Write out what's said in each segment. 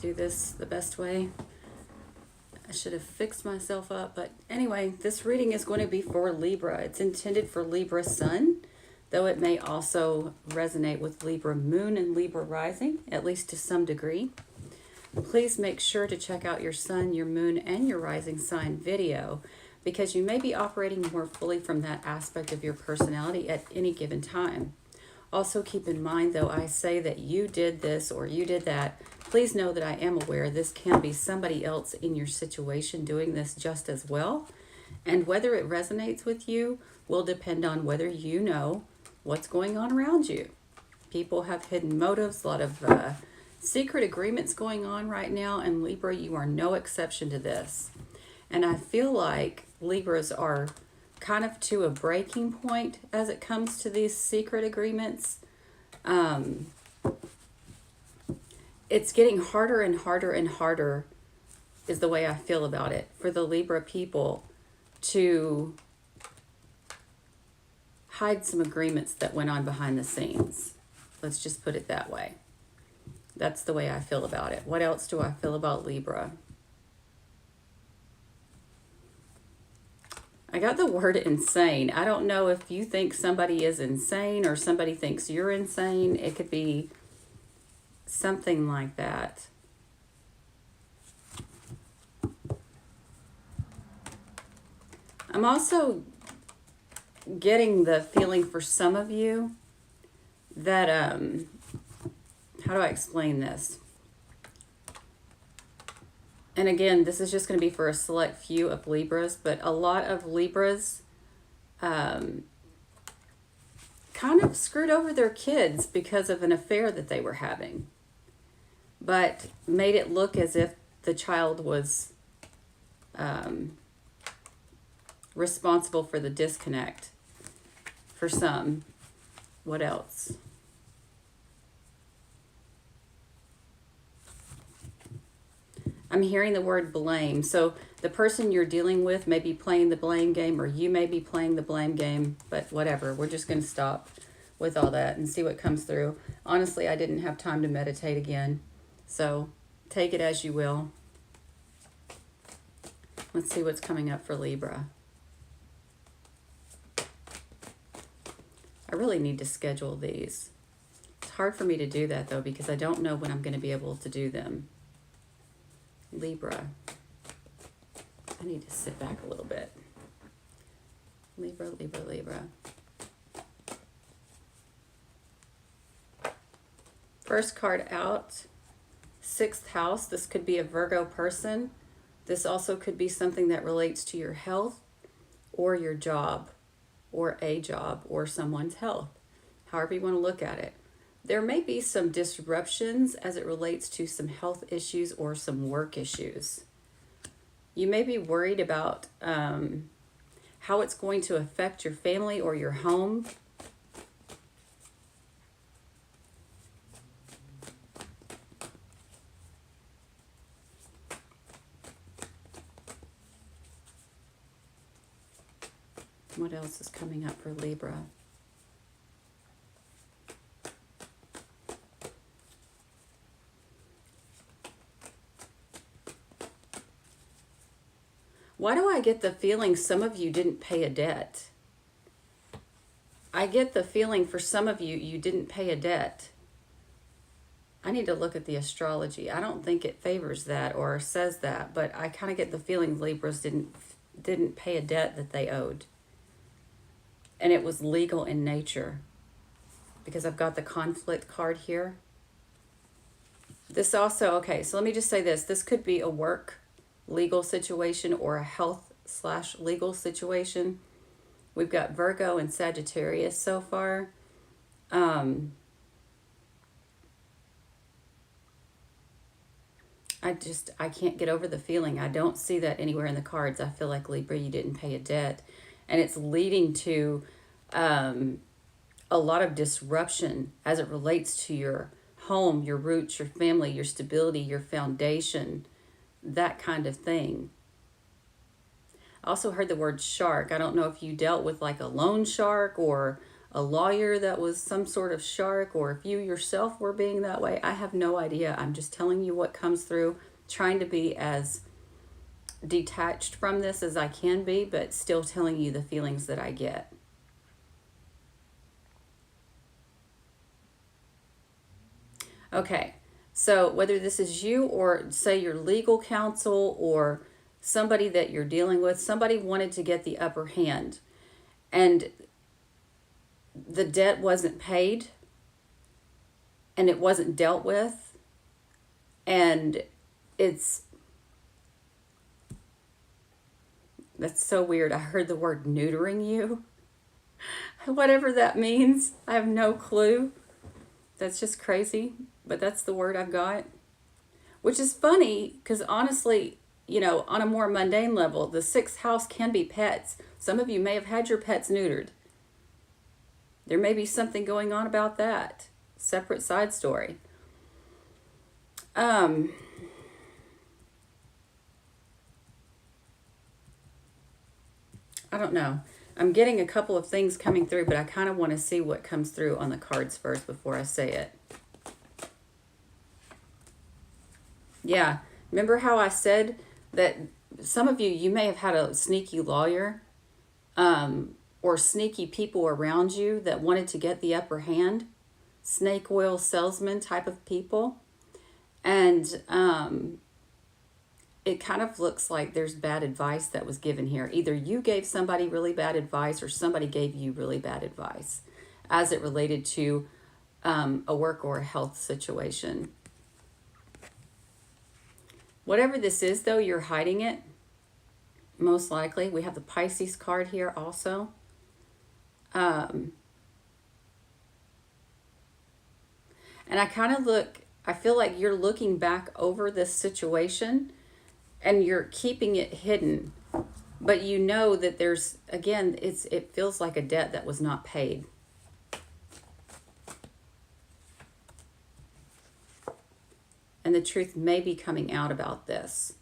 do this the best way. I should have fixed myself up, but anyway, this reading is going to be for Libra. It's intended for Libra Sun, though it may also resonate with Libra Moon and Libra Rising, at least to some degree. Please make sure to check out your Sun, your Moon, and your Rising sign video, because you may be operating more fully from that aspect of your personality at any given time. Also keep in mind, though I say that you did this or you did that, please know that I am aware this can be somebody else in your situation doing this just as well. And whether it resonates with you will depend on whether you know what's going on around you. People have hidden motives, a lot of secret agreements going on right now, and Libra, you are no exception to this. And I feel like Libras are kind of to a breaking point as it comes to these secret agreements. It's getting harder and harder and harder, is the way I feel about it, for the Libra people to hide some agreements that went on behind the scenes. Let's just put it that way. That's the way I feel about it. What else do I feel about Libra? I got the word insane. I don't know if you think somebody is insane or somebody thinks you're insane. It could be something like that. I'm also getting the feeling for some of you that, how do I explain this? And again, this is just going to be for a select few of Libras, but a lot of Libras kind of screwed over their kids because of an affair that they were having, but made it look as if the child was responsible for the disconnect. For some. What else? I'm hearing the word blame. So the person you're dealing with may be playing the blame game, or you may be playing the blame game, but whatever. We're just going to stop with all that and see what comes through. Honestly, I didn't have time to meditate again, so take it as you will. Let's see what's coming up for Libra. I really need to schedule these. It's hard for me to do that, though, because I don't know when I'm going to be able to do them. Libra. I need to sit back a little bit. Libra, Libra, Libra. First card out, 6th house. This could be a Virgo person. This also could be something that relates to your health or your job, or a job, or someone's health, however you want to look at it. There may be some disruptions as it relates to some health issues or some work issues. You may be worried about how it's going to affect your family or your home. What else is coming up for Libra? Why do I get the feeling some of you didn't pay a debt? I get the feeling for some of you, you didn't pay a debt. I need to look at the astrology. I don't think it favors that or says that, but I kind of get the feeling Libras didn't pay a debt that they owed. And it was legal in nature, because I've got the conflict card here. This also, okay, so let me just say this. This could be a work legal situation or a health/legal situation. We've got Virgo and Sagittarius so far. I can't get over the feeling. I don't see that anywhere in the cards. I feel like, Libra, you didn't pay a debt. And it's leading to a lot of disruption as it relates to your home, your roots, your family, your stability, your foundation, that kind of thing. I also heard the word shark. I don't know if you dealt with like a loan shark or a lawyer that was some sort of shark, or if you yourself were being that way. I have no idea. I'm just telling you what comes through, trying to be as detached from this as I can be, but still telling you the feelings that I get. Okay, so whether this is you or say your legal counsel or somebody that you're dealing with, somebody wanted to get the upper hand and the debt wasn't paid and it wasn't dealt with, and that's so weird. I heard the word neutering you. Whatever that means, I have no clue. That's just crazy, but that's the word I've got. Which is funny because honestly, on a more mundane level, the sixth house can be pets. Some of you may have had your pets neutered. There may be something going on about that. Separate side story. I don't know. I'm getting a couple of things coming through, but I kind of want to see what comes through on the cards first before I say it. Yeah. Remember how I said that some of you may have had a sneaky lawyer or sneaky people around you that wanted to get the upper hand? Snake oil salesman type of people. And it kind of looks like there's bad advice that was given here. Either you gave somebody really bad advice or somebody gave you really bad advice as it related to a work or a health situation. Whatever this is, though, you're hiding it, most likely. We have the Pisces card here also. And I feel like you're looking back over this situation and you're keeping it hidden. But you know that there's, again, it feels like a debt that was not paid. And the truth may be coming out about this.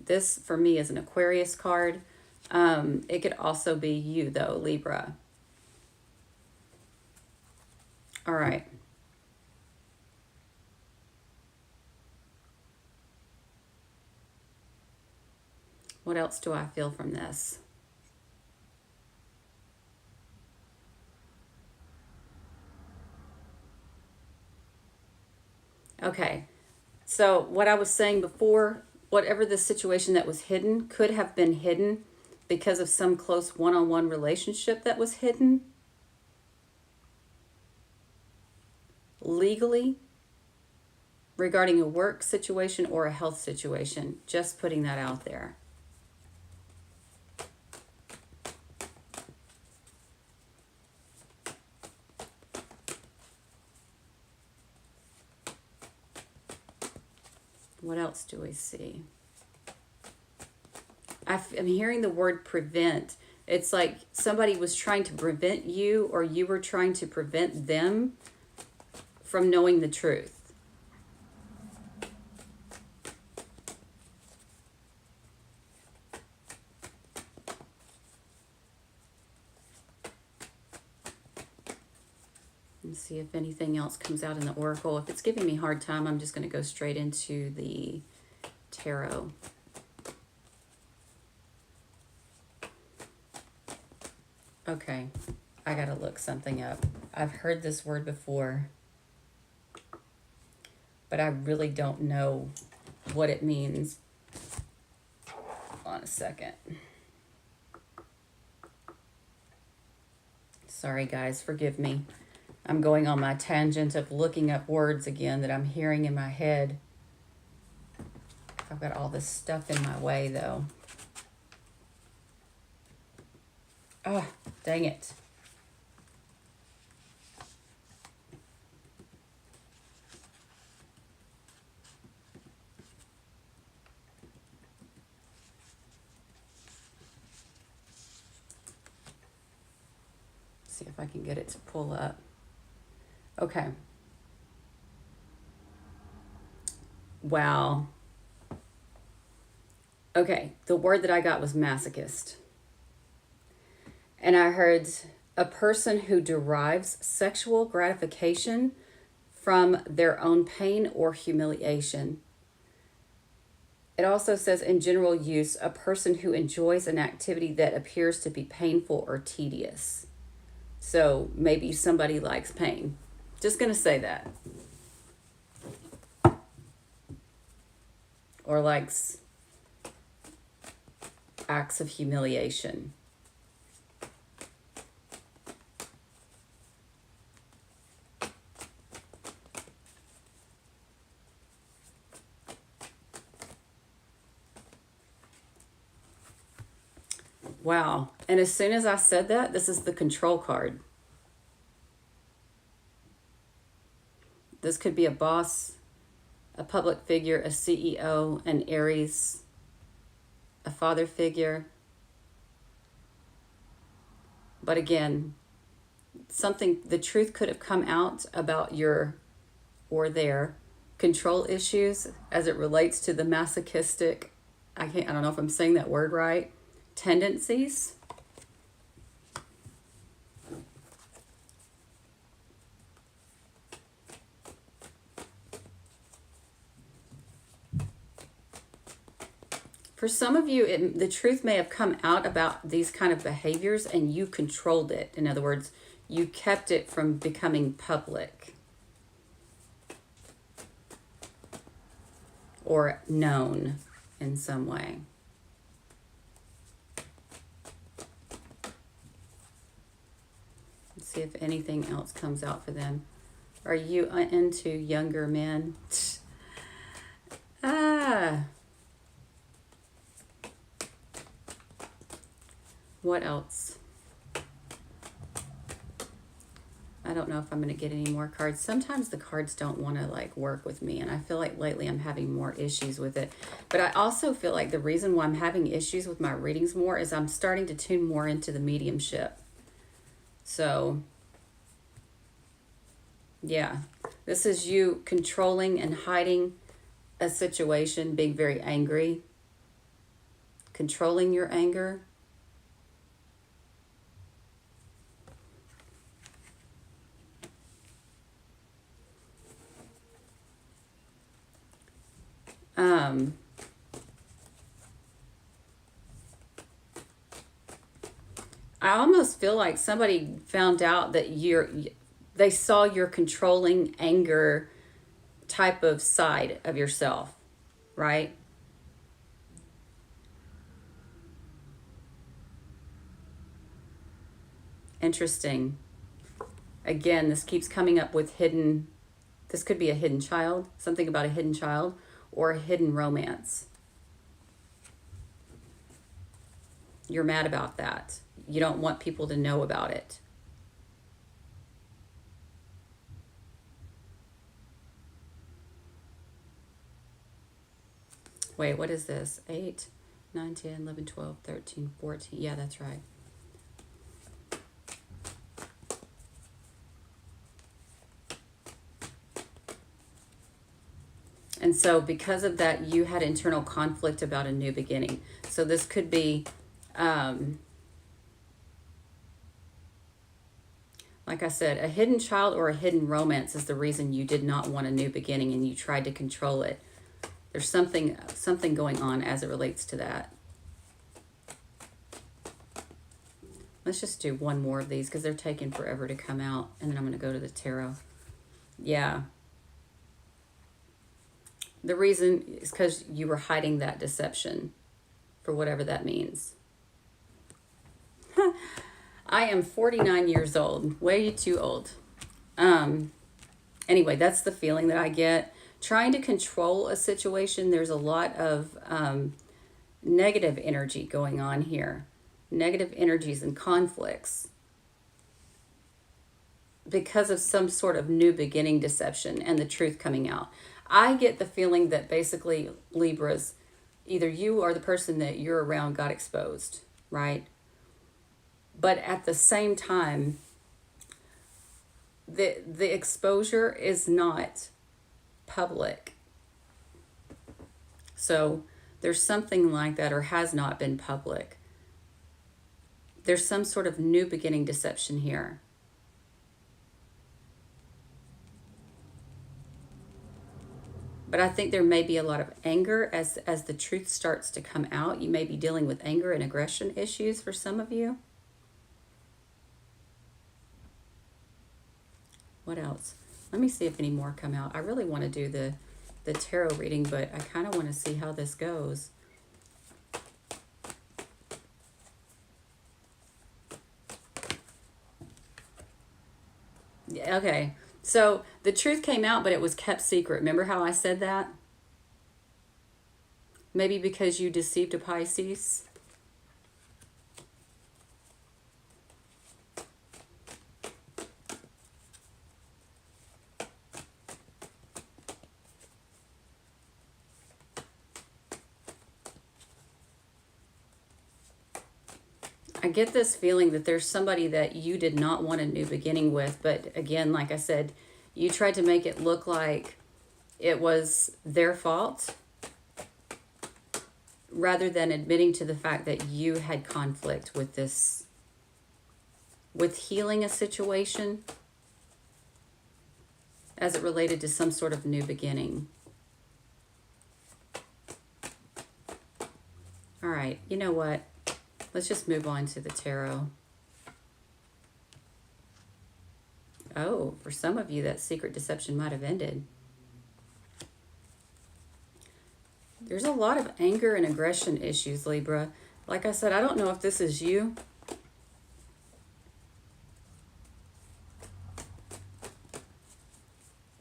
This, for me, is an Aquarius card. It could also be you, though, Libra. All right. What else do I feel from this? Okay. So what I was saying before, whatever the situation that was hidden could have been hidden because of some close one-on-one relationship that was hidden legally regarding a work situation or a health situation. Just putting that out there. What else do we see? I'm hearing the word prevent. It's like somebody was trying to prevent you, or you were trying to prevent them from knowing the truth. Let's see if anything else comes out in the oracle. If it's giving me a hard time, I'm just going to go straight into the tarot. Okay, I got to look something up. I've heard this word before, but I really don't know what it means. Hold on a second. Sorry, guys, forgive me. I'm going on my tangent of looking up words again that I'm hearing in my head. I've got all this stuff in my way, though. Oh, dang it. See if I can get it to pull up. Okay. Wow. Okay, the word that I got was masochist. And I heard a person who derives sexual gratification from their own pain or humiliation. It also says in general use, a person who enjoys an activity that appears to be painful or tedious. So maybe somebody likes pain. Just going to say that. Or likes acts of humiliation. Wow. And as soon as I said that, this is the control card. This could be a boss, a public figure, a CEO, an Aries, a father figure. But again, the truth could have come out about your or their control issues as it relates to the masochistic, I don't know if I'm saying that word right, tendencies. For some of you, the truth may have come out about these kind of behaviors and you controlled it. In other words, you kept it from becoming public or known in some way. Let's see if anything else comes out for them. Are you into younger men? What else? I don't know if I'm going to get any more cards. Sometimes the cards don't want to like work with me, and I feel like lately I'm having more issues with it. But I also feel like the reason why I'm having issues with my readings more is I'm starting to tune more into the mediumship. So, yeah, this is you controlling and hiding a situation, being very angry, controlling your anger. I almost feel like somebody found out that they saw your controlling anger type of side of yourself, right? Interesting. Again, this keeps coming up with hidden, this could be a hidden child, something about a hidden child or a hidden romance. You're mad about that. You don't want people to know about it. Wait, what is this? 8, 9, 10, 11, 12, 13, 14. Yeah, that's right. And so because of that, you had internal conflict about a new beginning. So this could be, like I said, a hidden child or a hidden romance is the reason you did not want a new beginning and you tried to control it. There's something going on as it relates to that. Let's just do one more of these because they're taking forever to come out. And then I'm going to go to the tarot. Yeah. The reason is because you were hiding that deception for whatever that means. I am 49 years old. Way too old. Anyway, that's the feeling that I get. Trying to control a situation, there's a lot of negative energy going on here. Negative energies and conflicts. Because of some sort of new beginning deception and the truth coming out. I get the feeling that basically Libras, either you or the person that you're around got exposed, right? But at the same time, the exposure is not public. So there's something like that, or has not been public. There's some sort of new beginning deception here. But I think there may be a lot of anger as the truth starts to come out. You may be dealing with anger and aggression issues for some of you. What else? Let me see if any more come out. I really want to do the tarot reading, but I kind of want to see how this goes. Yeah, okay. So the truth came out, but it was kept secret. Remember how I said that? Maybe because you deceived a Pisces. I get this feeling that there's somebody that you did not want a new beginning with, but again, like I said, you tried to make it look like it was their fault rather than admitting to the fact that you had conflict with this, with healing a situation as it related to some sort of new beginning. All right, you know what? Let's just move on to the tarot. Oh, for some of you, that secret deception might have ended. There's a lot of anger and aggression issues, Libra. Like I said, I don't know if this is you.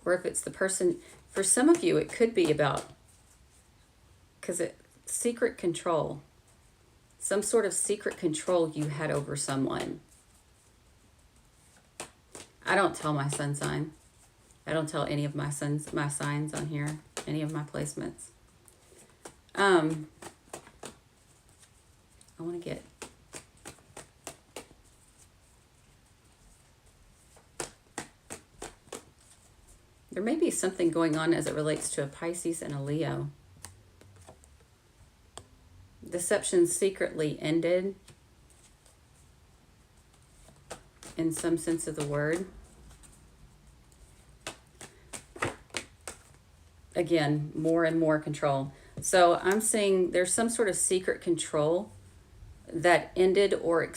Or if it's the person. For some of you, it could be about, because it's secret control. Some sort of secret control you had over someone. I don't tell my sun sign. I don't tell any of my signs on here, any of my placements. I want to get... There may be something going on as it relates to a Pisces and a Leo. Deception secretly ended in some sense of the word. Again, more and more control. So I'm saying there's some sort of secret control that ended or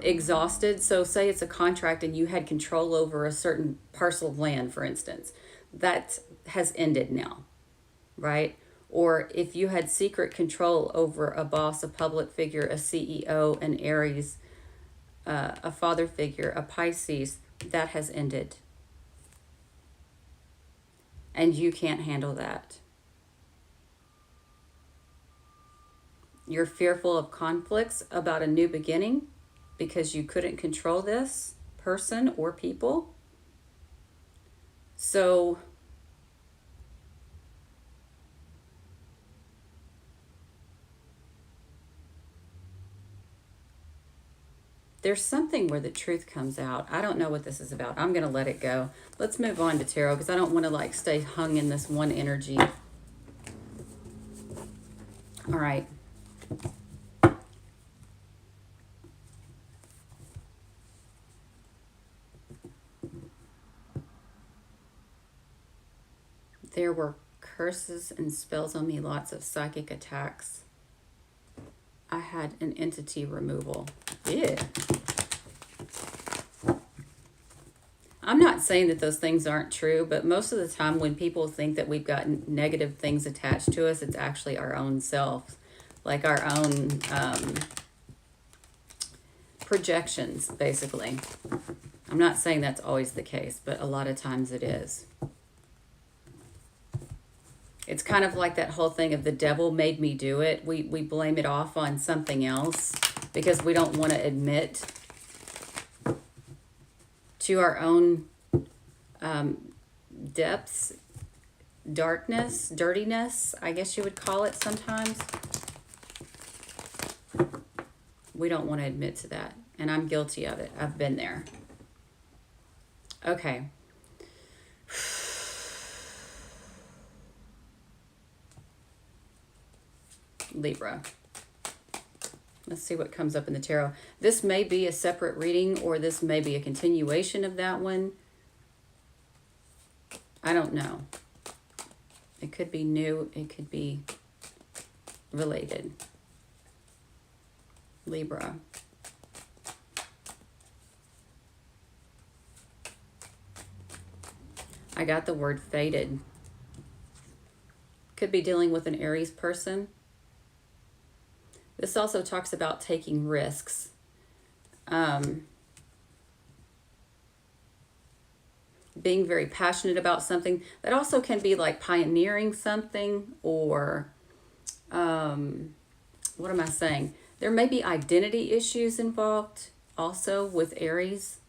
exhausted. So say it's a contract and you had control over a certain parcel of land, for instance. That has ended now, right? Or if you had secret control over a boss, a public figure, a CEO, an Aries, a father figure, a Pisces, that has ended. And you can't handle that. You're fearful of conflicts about a new beginning because you couldn't control this person or people. So there's something where the truth comes out. I don't know what this is about. I'm going to let it go. Let's move on to tarot because I don't want to like stay hung in this one energy. All right. There were curses and spells on me, lots of psychic attacks. I had an entity removal. Yeah. I'm not saying that those things aren't true, but most of the time when people think that we've got negative things attached to us, it's actually our own self, like our own projections, basically. I'm not saying that's always the case, but a lot of times it is. It's kind of like that whole thing of the devil made me do it. We blame it off on something else because we don't want to admit to our own depths, darkness, dirtiness, I guess you would call it sometimes. We don't want to admit to that. And I'm guilty of it. I've been there. Okay. Libra. Let's see what comes up in the tarot. This may be a separate reading, or this may be a continuation of that one. I don't know. It could be new. It could be related. Libra. I got the word fated. Could be dealing with an Aries person. This also talks about taking risks. Being very passionate about something. That also can be like pioneering something, or what am I saying? There may be identity issues involved also with Aries.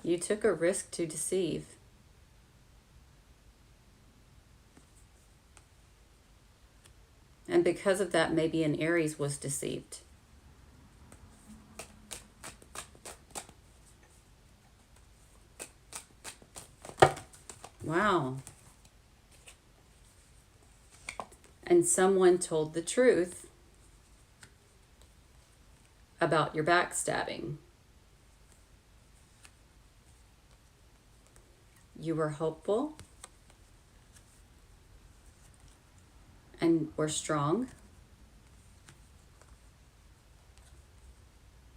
You took a risk to deceive. And because of that, maybe an Aries was deceived. Wow. And someone told the truth about your backstabbing. You were hopeful and were strong,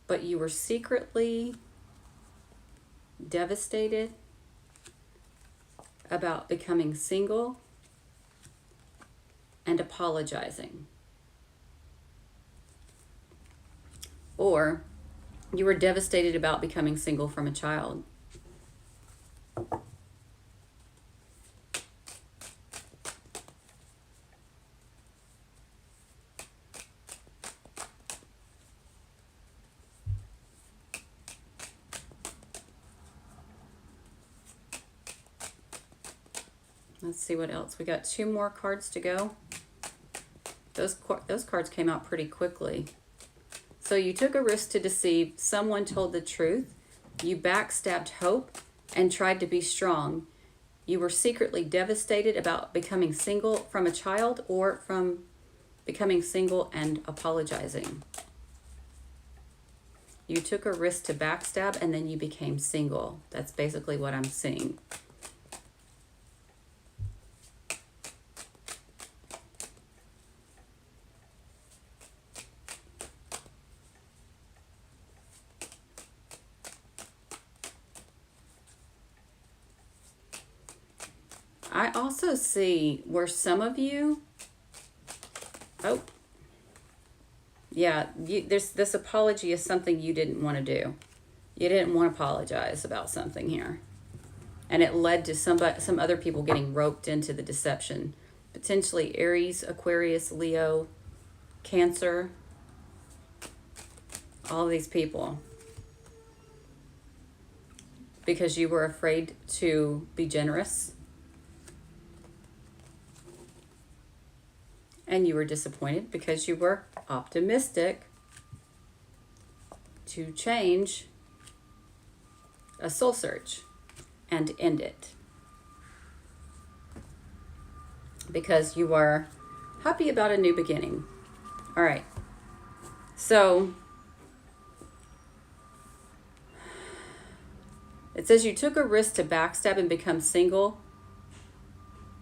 but you were secretly devastated about becoming single and apologizing. Or you were devastated about becoming single from a child. Let's see what else. We got 2 more cards to go. Those cards came out pretty quickly. So you took a risk to deceive. Someone told the truth. You backstabbed hope and tried to be strong. You were secretly devastated about becoming single from a child, or from becoming single and apologizing. You took a risk to backstab and then you became single. That's basically what I'm seeing. I also see where some of you, this apology is something you didn't want to do. You didn't want to apologize about something here. And it led to some other people getting roped into the deception. Potentially Aries, Aquarius, Leo, Cancer, all of these people. Because you were afraid to be generous. And you were disappointed because you were optimistic to change a soul search and end it. Because you are happy about a new beginning. All right. So it says you took a risk to backstab and become single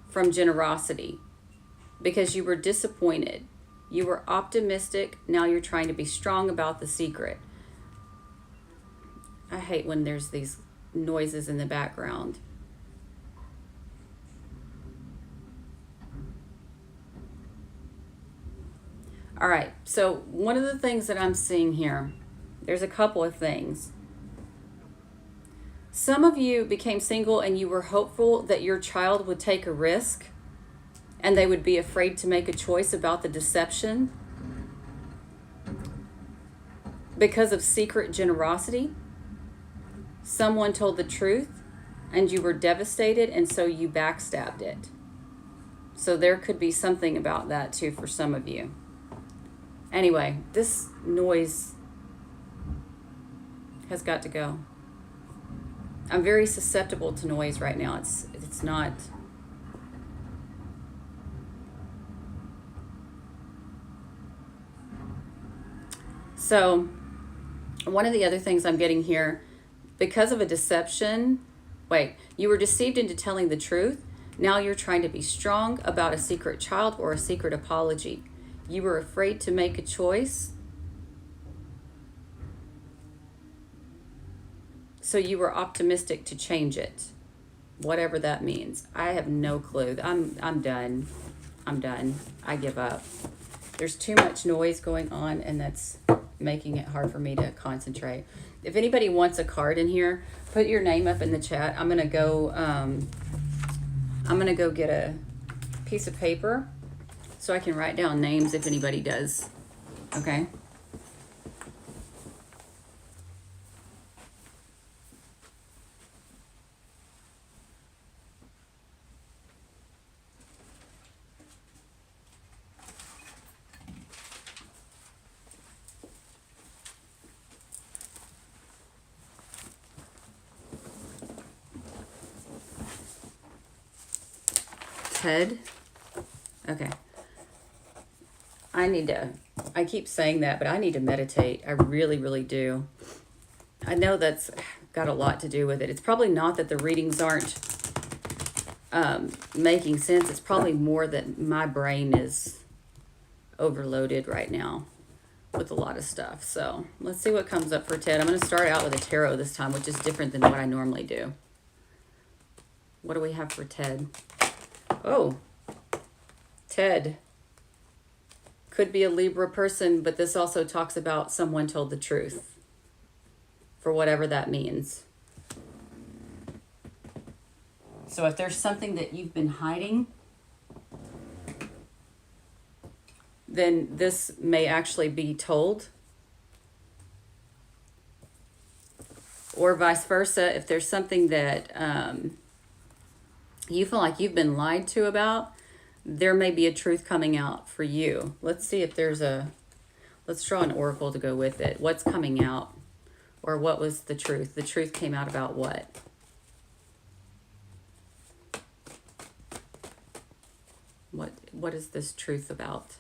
from generosity. Because you were disappointed. You were optimistic. Now you're trying to be strong about the secret. I hate when there's these noises in the background. All right. So one of the things that I'm seeing here, there's a couple of things. Some of you became single and you were hopeful that your child would take a risk. And they would be afraid to make a choice about the deception because of secret generosity. Someone told the truth and you were devastated, and so you backstabbed it. So there could be something about that too for some of you. Anyway, this noise has got to go. I'm very susceptible to noise right now. It's not. So, one of the other things I'm getting here, because of a deception, wait, you were deceived into telling the truth. Now you're trying to be strong about a secret child or a secret apology. You were afraid to make a choice. So you were optimistic to change it. Whatever that means. I have no clue. I'm done. I'm done. I give up. There's too much noise going on, and that's making it hard for me to concentrate. If anybody wants a card in here, put your name up in the chat. I'm gonna go get a piece of paper so I can write down names if anybody does. Okay. Ted. Okay. I keep saying that, but I need to meditate. I really, really do. I know that's got a lot to do with it. It's probably not that the readings aren't making sense. It's probably more that my brain is overloaded right now with a lot of stuff. So let's see what comes up for Ted. I'm going to start out with a tarot this time, which is different than what I normally do. What do we have for Ted? Oh, Ted. Could be a Libra person, but this also talks about someone told the truth, for whatever that means. So if there's something that you've been hiding, then this may actually be told. Or vice versa, if there's something that you feel like you've been lied to about, there may be a truth coming out for you. Let's see if there's let's draw an oracle to go with it. What's coming out? Or what was the truth? The truth came out about what? What is this truth about?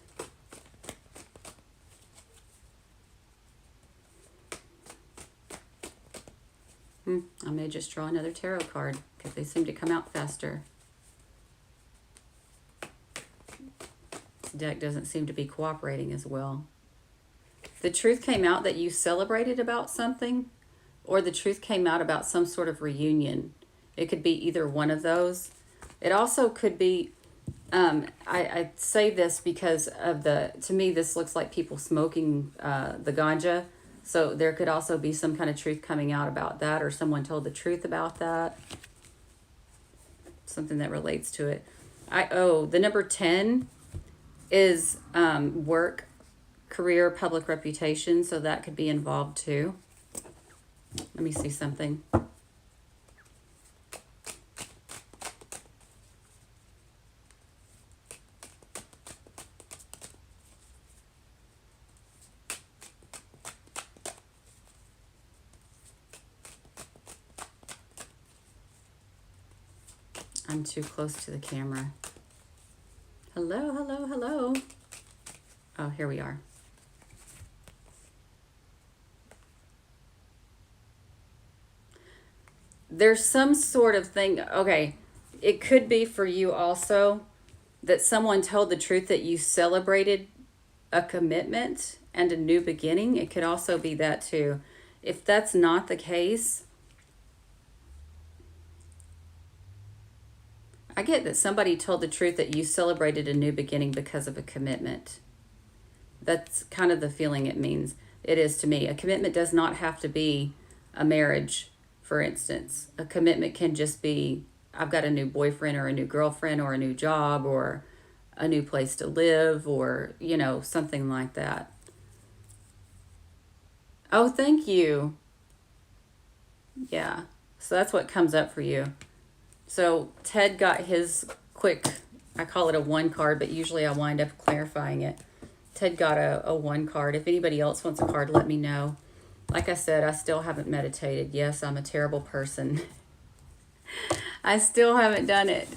I may just draw another tarot card because they seem to come out faster. This deck doesn't seem to be cooperating as well. The truth came out that you celebrated about something, or the truth came out about some sort of reunion. It could be either one of those. It also could be, I say this because of to me, this looks like people smoking the ganja. So there could also be some kind of truth coming out about that, or someone told the truth about that. Something that relates to it. The number 10 is work, career, public reputation. So that could be involved too. Let me see something. I'm too close to the camera. Hello, hello, hello. Oh, here we are. There's some sort of thing. Okay, it could be for you also that someone told the truth that you celebrated a commitment and a new beginning. It could also be that too. If that's not the case, I get that somebody told the truth that you celebrated a new beginning because of a commitment. That's kind of the feeling it means. It is to me. A commitment does not have to be a marriage, for instance. A commitment can just be, I've got a new boyfriend or a new girlfriend or a new job or a new place to live or, something like that. Oh, thank you. Yeah. So that's what comes up for you. So Ted got his quick, I call it a 1 card, but usually I wind up clarifying it. Ted got a 1 card. If anybody else wants a card, let me know. Like I said, I still haven't meditated. Yes, I'm a terrible person. I still haven't done it.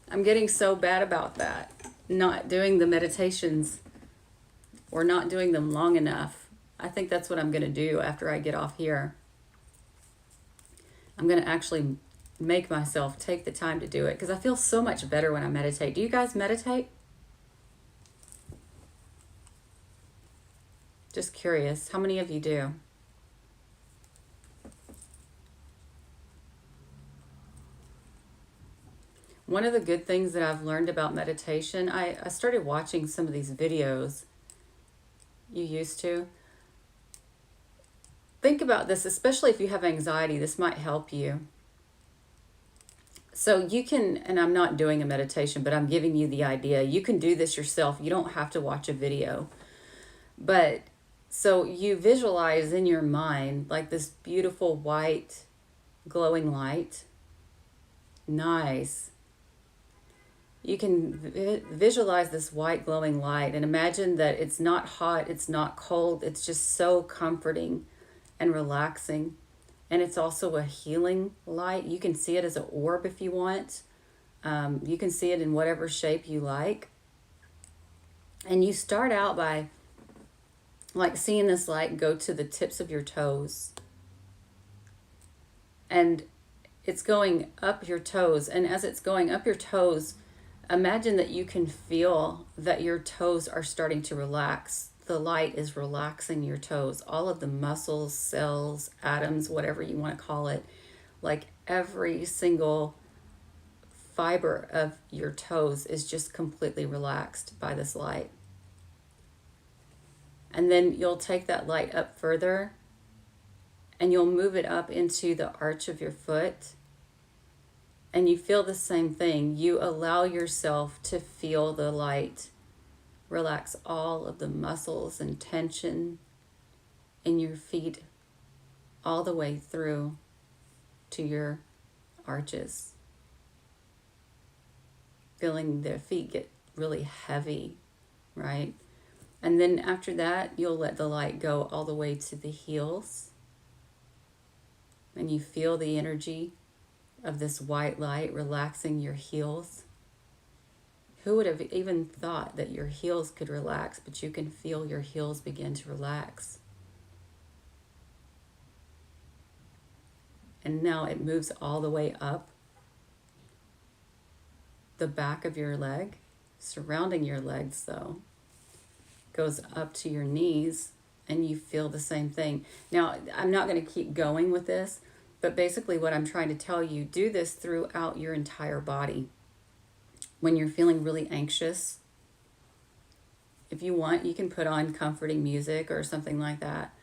I'm getting so bad about that. Not doing the meditations or not doing them long enough. I think that's what I'm going to do after I get off here. I'm going to actually make myself take the time to do it because I feel so much better when I meditate. Do you guys meditate? Just curious. How many of you do? One of the good things that I've learned about meditation, I started watching some of these videos. You used to. Think about this, especially if you have anxiety, this might help you. So you can, and I'm not doing a meditation, but I'm giving you the idea. You can do this yourself. You don't have to watch a video. But so you visualize in your mind like this beautiful white glowing light. Nice. You can visualize this white glowing light and imagine that it's not hot, it's not cold, it's just so comforting and relaxing. And it's also a healing light. You can see it as an orb if you want. You can see it in whatever shape you like. And you start out by like seeing this light go to the tips of your toes. And it's going up your toes. And as it's going up your toes, imagine that you can feel that your toes are starting to relax. The light is relaxing your toes. All of the muscles, cells, atoms, whatever you want to call it, like every single fiber of your toes is just completely relaxed by this light. And then you'll take that light up further and you'll move it up into the arch of your foot. And you feel the same thing. You allow yourself to feel the light relax all of the muscles and tension in your feet all the way through to your arches. Feeling their feet get really heavy, right? And then after that, you'll let the light go all the way to the heels. And you feel the energy of this white light relaxing your heels. Who would have even thought that your heels could relax, but you can feel your heels begin to relax. And now it moves all the way up the back of your leg, surrounding your legs though, goes up to your knees, and you feel the same thing. Now, I'm not going to keep going with this, but basically what I'm trying to tell you, do this throughout your entire body. When you're feeling really anxious, if you want, you can put on comforting music or something like that.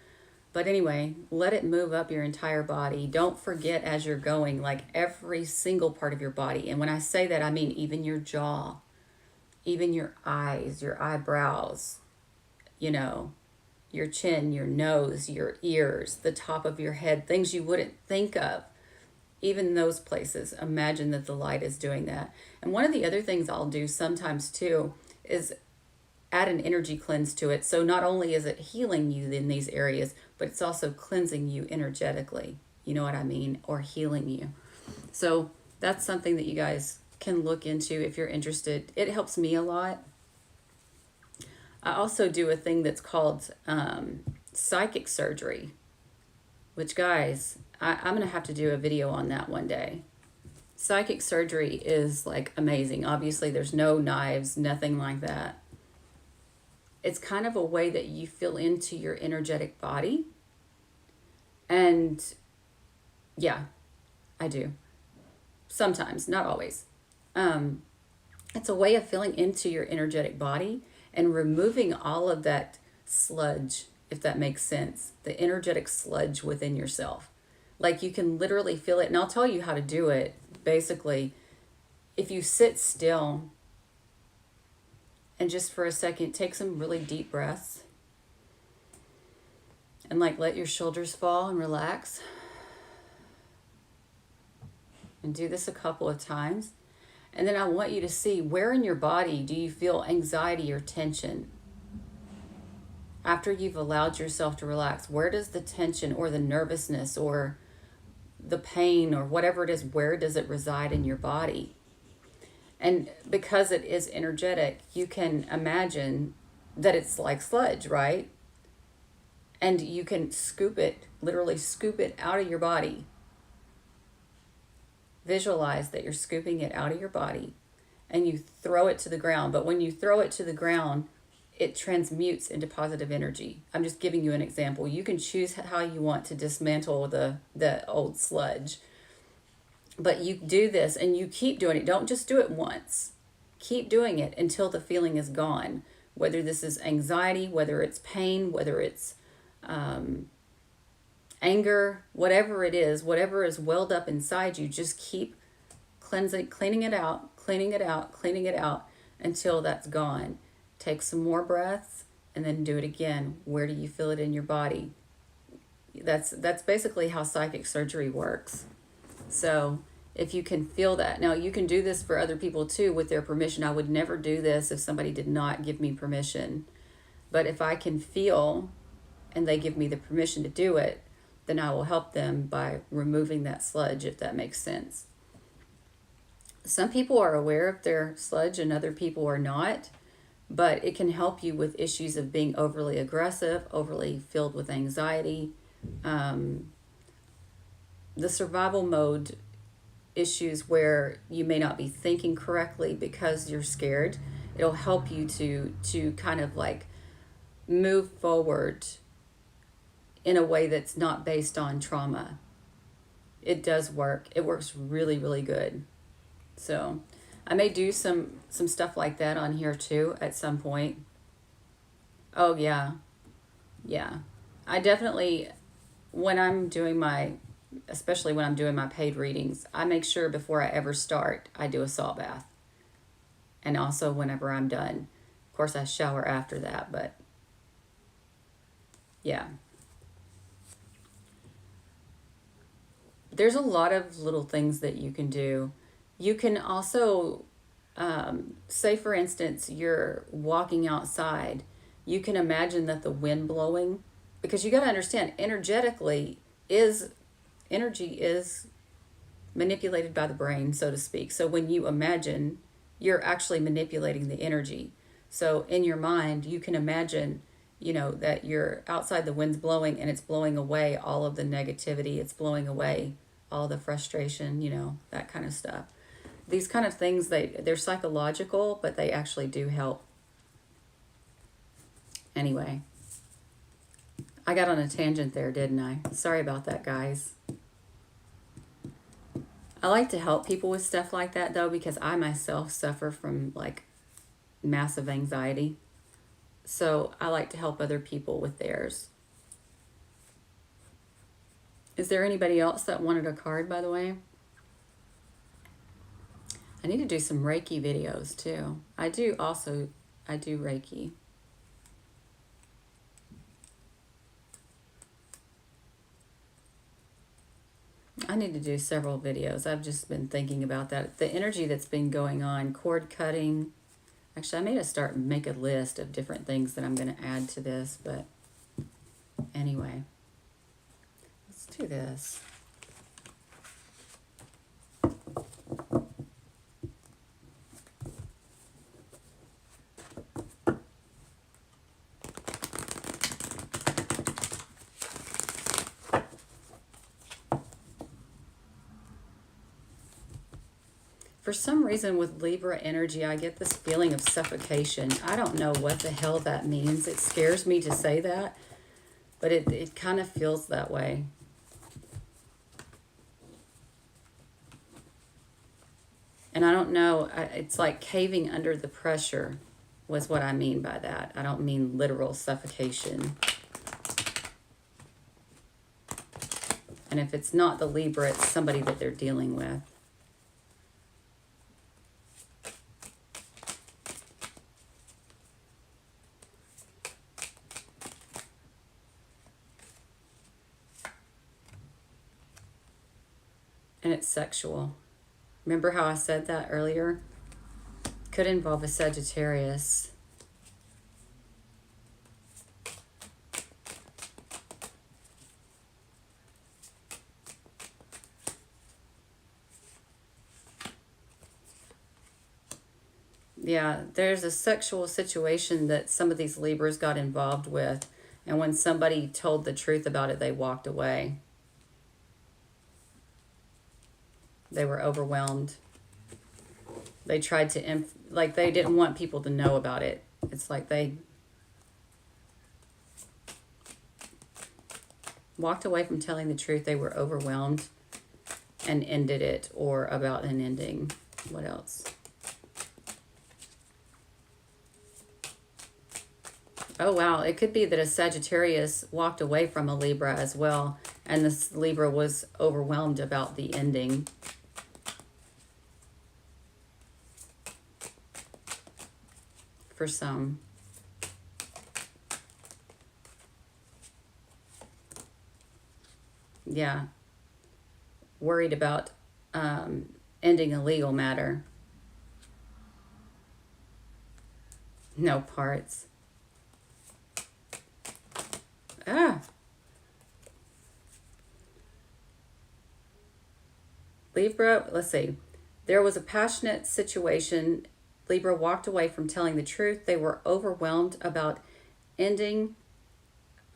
But anyway, let it move up your entire body. Don't forget as you're going, like every single part of your body. And when I say that, I mean even your jaw, even your eyes, your eyebrows, you know, your chin, your nose, your ears, the top of your head, things you wouldn't think of. Even those places, imagine that the light is doing that. And one of the other things I'll do sometimes too is add an energy cleanse to it. So not only is it healing you in these areas, but it's also cleansing you energetically. You know what I mean? Or healing you. So that's something that you guys can look into if you're interested. It helps me a lot. I also do a thing that's called psychic surgery, which guys, I'm going to have to do a video on that one day. Psychic surgery is like amazing. Obviously, there's no knives, nothing like that. It's kind of a way that you feel into your energetic body. And yeah, I do. Sometimes, not always. It's a way of feeling into your energetic body and removing all of that sludge, if that makes sense, the energetic sludge within yourself. Like you can literally feel it. And I'll tell you how to do it. Basically, if you sit still and just for a second, take some really deep breaths and like let your shoulders fall and relax. And do this a couple of times. And then I want you to see where in your body do you feel anxiety or tension. after you've allowed yourself to relax, where does the tension or the nervousness or the pain or whatever it is, where does it reside in your body? And because it is energetic, you can imagine that it's like sludge, right? And you can scoop it, literally scoop it out of your body. Visualize that you're scooping it out of your body and you throw it to the ground. But when you throw it to the ground, it transmutes into positive energy. I'm just giving you an example. You can choose how you want to dismantle the old sludge. But you do this and you keep doing it. Don't just do it once. Keep doing it until the feeling is gone. Whether this is anxiety, whether it's pain, whether it's anger, whatever it is, whatever is welled up inside you, just keep cleaning it out until that's gone. Take some more breaths and then do it again. Where do you feel it in your body? That's basically how psychic surgery works. So if you can feel that. Now you can do this for other people too with their permission. I would never do this if somebody did not give me permission. But if I can feel and they give me the permission to do it, then I will help them by removing that sludge, if that makes sense. Some people are aware of their sludge and other people are not, but it can help you with issues of being overly aggressive, overly filled with anxiety, the survival mode issues where you may not be thinking correctly because you're scared. It'll help you to kind of like move forward in a way that's not based on trauma. It does work. It works really, really good. So I may do some stuff like that on here too at some point. Oh yeah. Yeah. I definitely, especially when I'm doing my paid readings, I make sure before I ever start, I do a salt bath. And also whenever I'm done. Of course, I shower after that, but yeah. There's a lot of little things that you can do. You can also, say for instance, you're walking outside. You can imagine that the wind blowing, because you got to understand, energy is manipulated by the brain, so to speak. So when you imagine, you're actually manipulating the energy. So in your mind, you can imagine, that you're outside, the wind's blowing and it's blowing away all of the negativity. It's blowing away all the frustration, that kind of stuff. These kind of things, they're psychological, but they actually do help. Anyway, I got on a tangent there, didn't I? Sorry about that, guys. I like to help people with stuff like that, though, because I myself suffer from, massive anxiety. So I like to help other people with theirs. Is there anybody else that wanted a card, by the way? I need to do some Reiki videos, too. I do Reiki. I need to do several videos. I've just been thinking about that. The energy that's been going on, cord cutting. Actually, I may have start and make a list of different things that I'm going to add to this, but anyway. Let's do this. For some reason with Libra energy, I get this feeling of suffocation. I don't know what the hell that means. It scares me to say that, but it kind of feels that way. And I don't know, it's like caving under the pressure was what I mean by that. I don't mean literal suffocation. And if it's not the Libra, it's somebody that they're dealing with. And it's sexual. Remember how I said that earlier? Could involve a Sagittarius. Yeah, there's a sexual situation that some of these Libras got involved with, and when somebody told the truth about it, they walked away. They were overwhelmed. They tried to, like, they didn't want people to know about it. It's like they walked away from telling the truth. They were overwhelmed and ended it, or about an ending. What else? Oh, wow. It could be that a Sagittarius walked away from a Libra as well, and this Libra was overwhelmed about the ending. For some. Yeah. Worried about ending a legal matter. No parts. Ah. Libra, let's see. There was a passionate situation. Libra walked away from telling the truth. They were overwhelmed about ending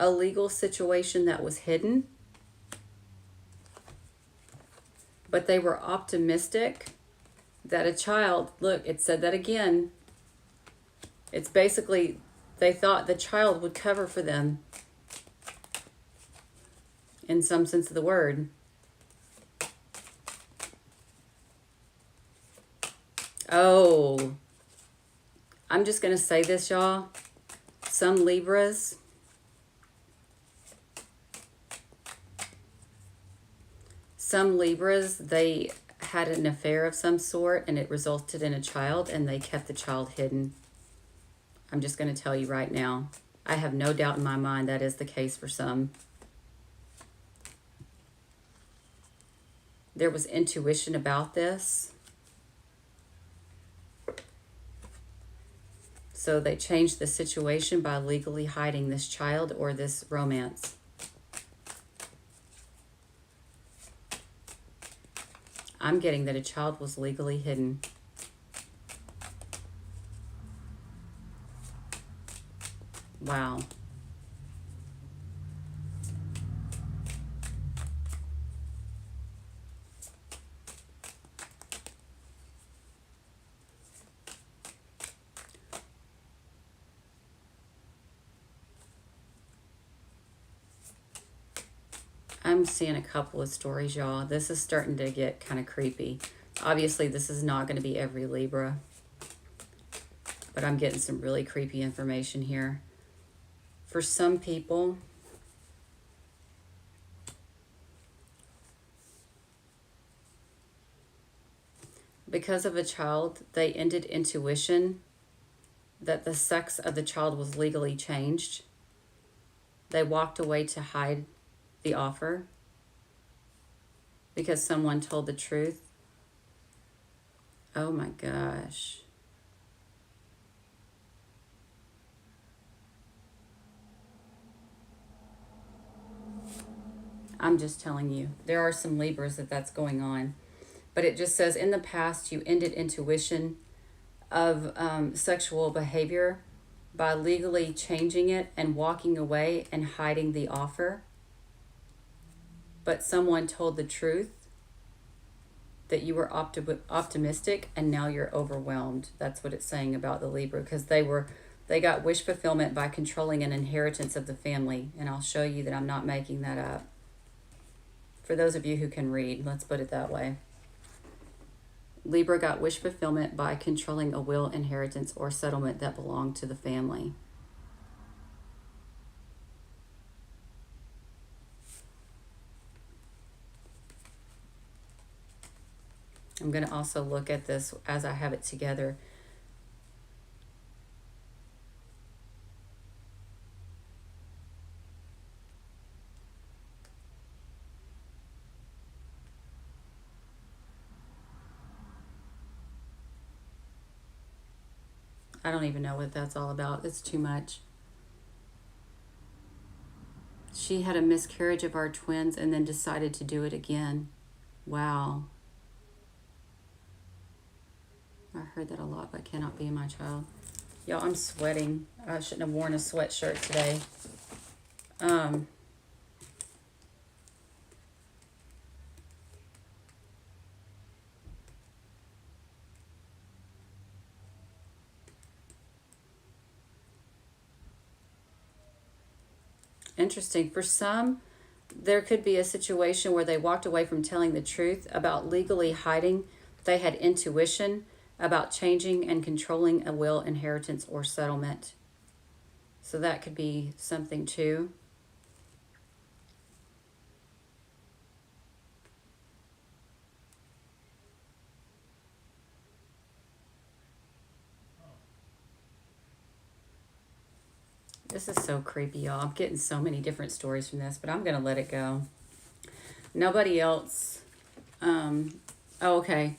a legal situation that was hidden. But they were optimistic that a child, look, it said that again. It's basically, they thought the child would cover for them in some sense of the word. Oh, I'm just going to say this, y'all. Some Libras, they had an affair of some sort and it resulted in a child, and they kept the child hidden. I'm just going to tell you right now. I have no doubt in my mind that is the case for some. There was intuition about this. So they changed the situation by legally hiding this child or this romance. I'm getting that a child was legally hidden. Wow. I'm seeing a couple of stories, y'all. This is starting to get kind of creepy. Obviously, this is not going to be every Libra, but I'm getting some really creepy information here. For some people, because of a child, they ended intuition that the sex of the child was legally changed. They walked away to hide the offer because someone told the truth. Oh my gosh. I'm just telling you, there are some Libras that's going on. But it just says, in the past, you ended intuition of sexual behavior by legally changing it and walking away and hiding the offer. But someone told the truth that you were optimistic, and now you're overwhelmed. That's what it's saying about the Libra, because they got wish fulfillment by controlling an inheritance of the family. And I'll show you that I'm not making that up. For those of you who can read, let's put it that way. Libra got wish fulfillment by controlling a will, inheritance, or settlement that belonged to the family. I'm going to also look at this as I have it together. I don't even know what that's all about. It's too much. She had a miscarriage of our twins and then decided to do it again. Wow. I heard that a lot, but cannot be my child. Y'all, I'm sweating. I shouldn't have worn a sweatshirt today. Interesting. For some, there could be a situation where they walked away from telling the truth about legally hiding. They had intuition about changing and controlling a will, inheritance, or settlement. So that could be something too. This is so creepy, y'all. I'm getting so many different stories from this, but I'm going to let it go. Nobody else. Oh, okay.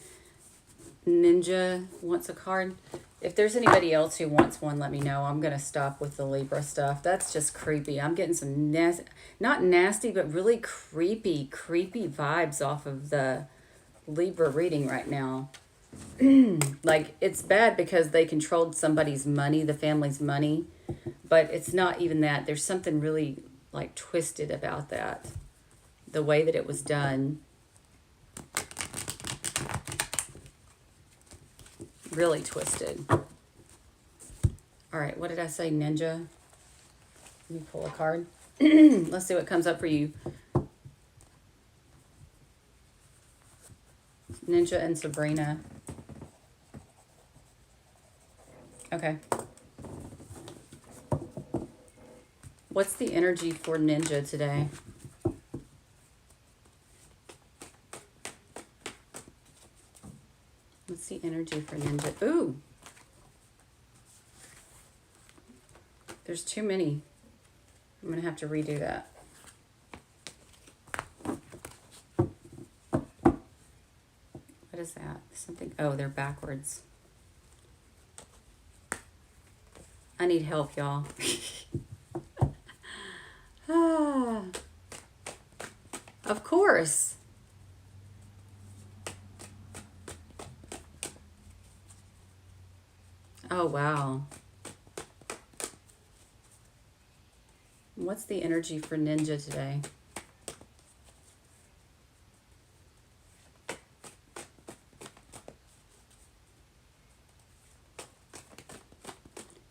Ninja wants a card. If there's anybody else who wants one, let me know. I'm going to stop with the Libra stuff. That's just creepy. I'm getting some not nasty, but really creepy vibes off of the Libra reading right now. Like, it's bad because they controlled somebody's money, the family's money. But it's not even that. There's something really, like, twisted about that. The way that it was done. Really twisted. All right, what did I say, Ninja? Let me pull a card. Let's see what comes up for you. Ninja and Sabrina. Okay. What's the energy for Ninja today? What's the energy for Ninja? Ooh. There's too many. I'm going to have to redo that. What is that? Something. Oh, they're backwards. I need help, y'all. Of course. Oh, wow. What's the energy for Ninja today?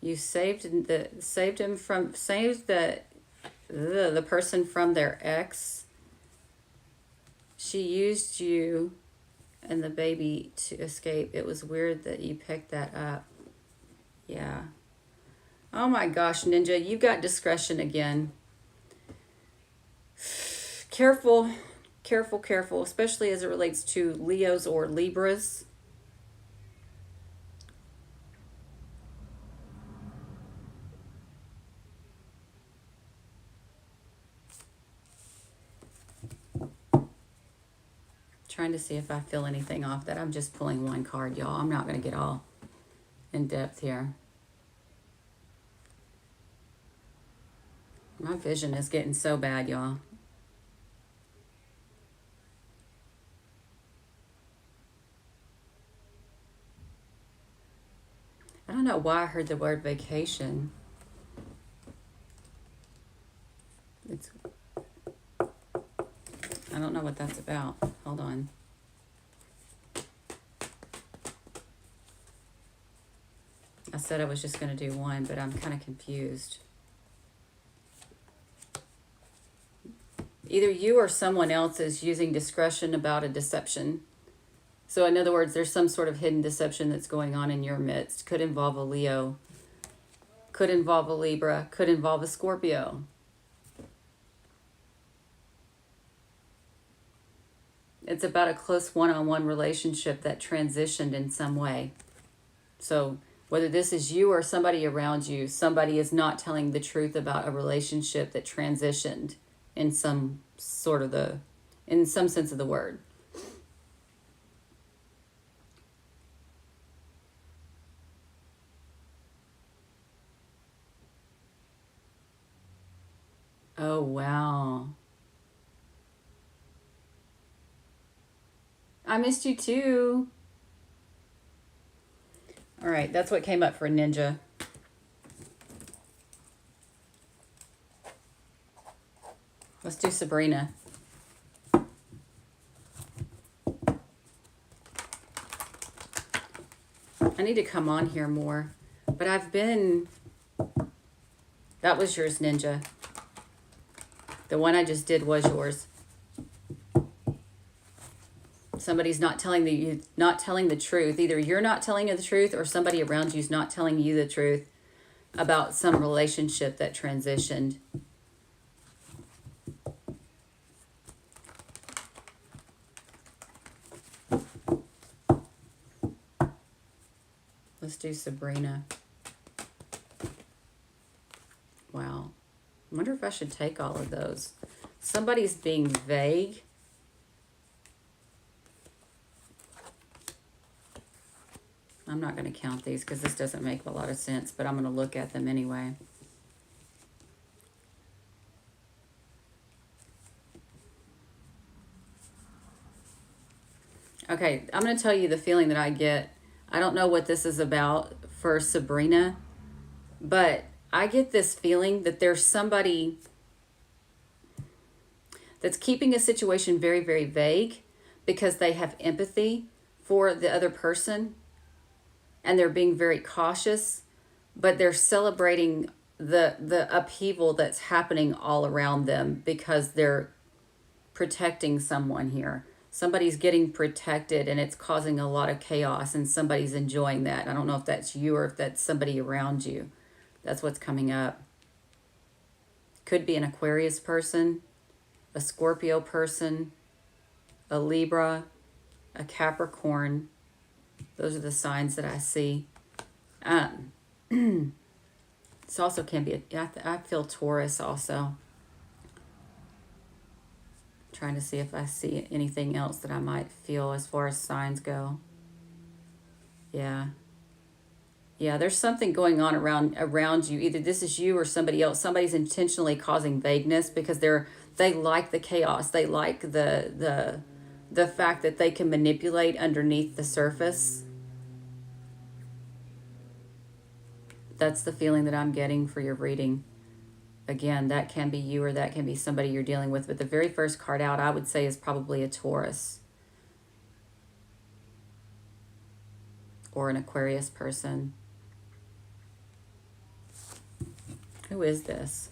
You saved the person from their ex. She used you and the baby to escape. It was weird that you picked that up. Yeah. Oh my gosh, Ninja, you got discretion again. Careful, careful, careful, especially as it relates to Leos or Libras. Trying to see if I feel anything off that. I'm just pulling one card, y'all. I'm not going to get all in depth here. My vision is getting so bad, y'all. I don't know why I heard the word vacation. I don't know what that's about. Hold on. I said I was just going to do one, but I'm kind of confused. Either you or someone else is using discretion about a deception. So in other words, there's some sort of hidden deception that's going on in your midst. Could involve a Leo. Could involve a Libra. Could involve a Scorpio. It's about a close one-on-one relationship that transitioned in some way. So whether this is you or somebody around you, somebody is not telling the truth about a relationship that transitioned in some sense of the word. Oh, wow. I missed you too. All right, that's what came up for Ninja. Let's do Sabrina. I need to come on here more, but I've been... That was yours, Ninja. The one I just did was yours. Somebody's not telling the truth. Either you're not telling the truth or somebody around you's not telling you the truth about some relationship that transitioned. Let's do Sabrina. Wow. I wonder if I should take all of those. Somebody's being vague. I'm not going to count these because this doesn't make a lot of sense, but I'm going to look at them anyway. Okay, I'm going to tell you the feeling that I get. I don't know what this is about for Sabrina, but I get this feeling that there's somebody that's keeping a situation very, very vague because they have empathy for the other person and they're being very cautious, but they're celebrating the upheaval that's happening all around them because they're protecting someone here. Somebody's getting protected and it's causing a lot of chaos and somebody's enjoying that. I don't know if that's you or if that's somebody around you. That's what's coming up. Could be an Aquarius person, a Scorpio person, a Libra, a Capricorn. Those are the signs that I see. This also can be, I feel Taurus also. Trying to see if I see anything else that I might feel as far as signs go. Yeah. Yeah, there's something going on around you. Either this is you or somebody else. Somebody's intentionally causing vagueness because they like the chaos. They like the fact that they can manipulate underneath the surface. That's the feeling that I'm getting for your reading. Again, that can be you or that can be somebody you're dealing with. But the very first card out, I would say, is probably a Taurus. Or an Aquarius person. Who is this?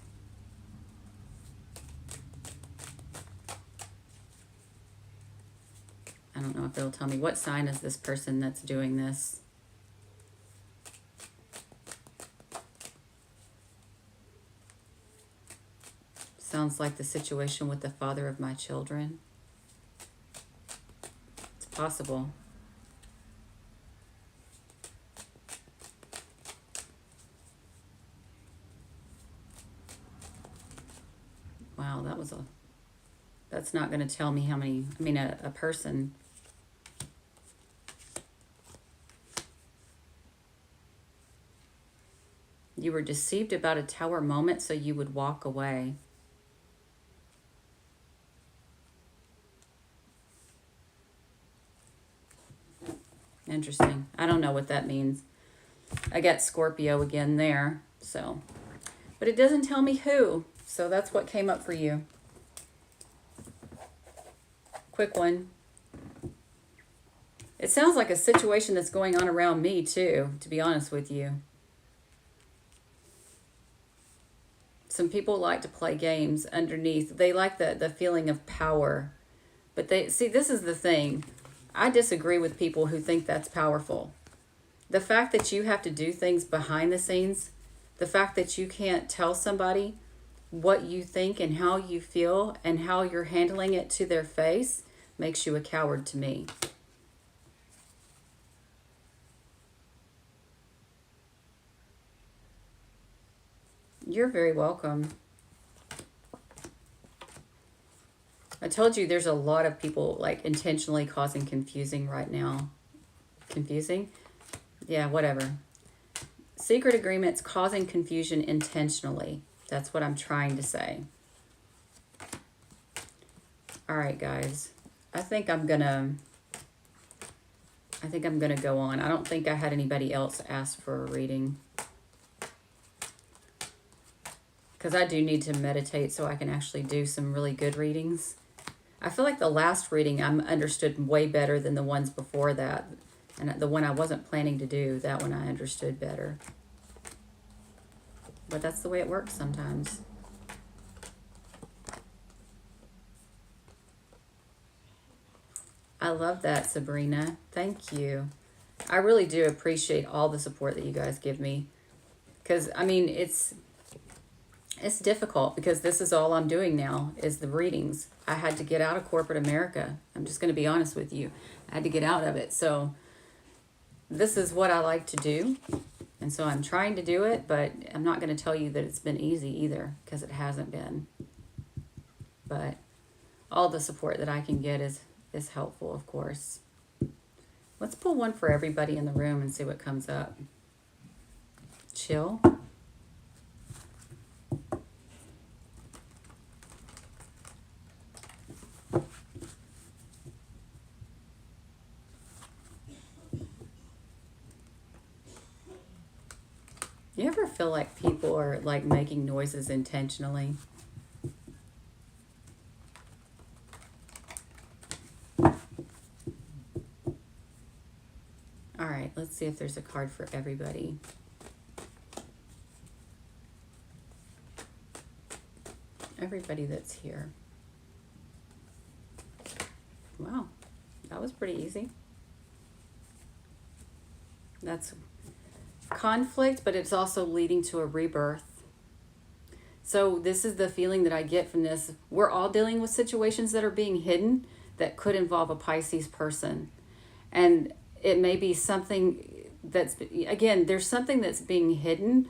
I don't know if it'll tell me. What sign is this person that's doing this? Sounds like the situation with the father of my children. It's possible. Wow, that's not going to tell me how many, a person. You were deceived about a tower moment, so you would walk away. Interesting. I don't know what that means. I got Scorpio again there, so. But it doesn't tell me who, so that's what came up for you. Quick one. It sounds like a situation that's going on around me too, to be honest with you. Some people like to play games underneath. They like the feeling of power. But this is the thing. I disagree with people who think that's powerful. The fact that you have to do things behind the scenes, the fact that you can't tell somebody what you think and how you feel and how you're handling it to their face makes you a coward to me. You're very welcome. I told you there's a lot of people like intentionally causing confusing right now. Confusing? Yeah, whatever. Secret agreements causing confusion intentionally. That's what I'm trying to say. All right, guys. I think I'm going to I think I'm going to go on. I don't think I had anybody else ask for a reading. Because I do need to meditate so I can actually do some really good readings. I feel like the last reading I understood way better than the ones before that. And the one I wasn't planning to do, that one I understood better. But that's the way it works sometimes. I love that, Sabrina. Thank you. I really do appreciate all the support that you guys give me. Because, I mean, it's difficult because this is all I'm doing now is the readings. I had to get out of corporate America. I'm just going to be honest with you. I had to get out of it. So this is what I like to do. And so I'm trying to do it, but I'm not going to tell you that it's been easy either because it hasn't been. But all the support that I can get is helpful, of course. Let's pull one for everybody in the room and see what comes up. Chill. You ever feel like people are like making noises intentionally? All right, let's see if there's a card for everybody. Everybody that's here. Wow, that was pretty easy. That's conflict, but it's also leading to a rebirth. So this is the feeling that I get from this. We're all dealing with situations that are being hidden that could involve a Pisces person. And it may be something that's, again, there's something that's being hidden.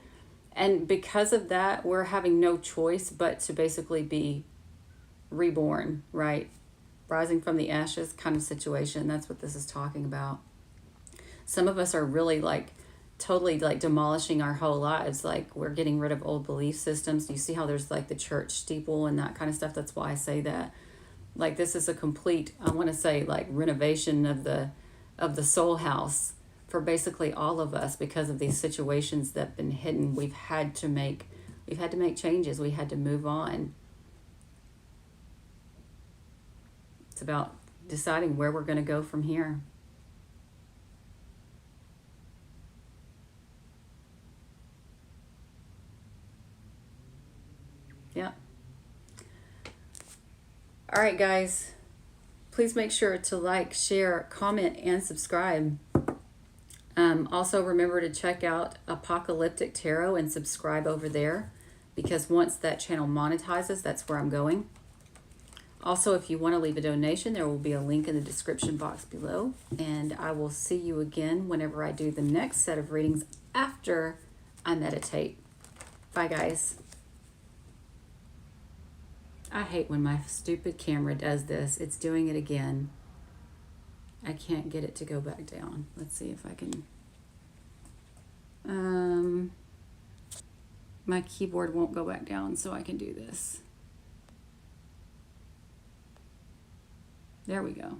And because of that, we're having no choice but to basically be reborn, right? Rising from the ashes kind of situation. That's what this is talking about. Some of us are really like totally like demolishing our whole lives. Like we're getting rid of old belief systems. You see how there's like the church steeple and that kind of stuff. That's why I say that. Like this is a complete, I want to say like renovation of the soul house for basically all of us because of these situations that have been hidden. We've had to make changes. We had to move on. It's about deciding where we're going to go from here. Yeah. All right, guys. Please make sure to like, share, comment, and subscribe. Also, remember to check out Apocalyptic Tarot and subscribe over there because once that channel monetizes, that's where I'm going. Also, if you want to leave a donation, there will be a link in the description box below. And I will see you again whenever I do the next set of readings after I meditate. Bye, guys. I hate when my stupid camera does this. It's doing it again. I can't get it to go back down. Let's see if I can. My keyboard won't go back down, so I can do this. There we go.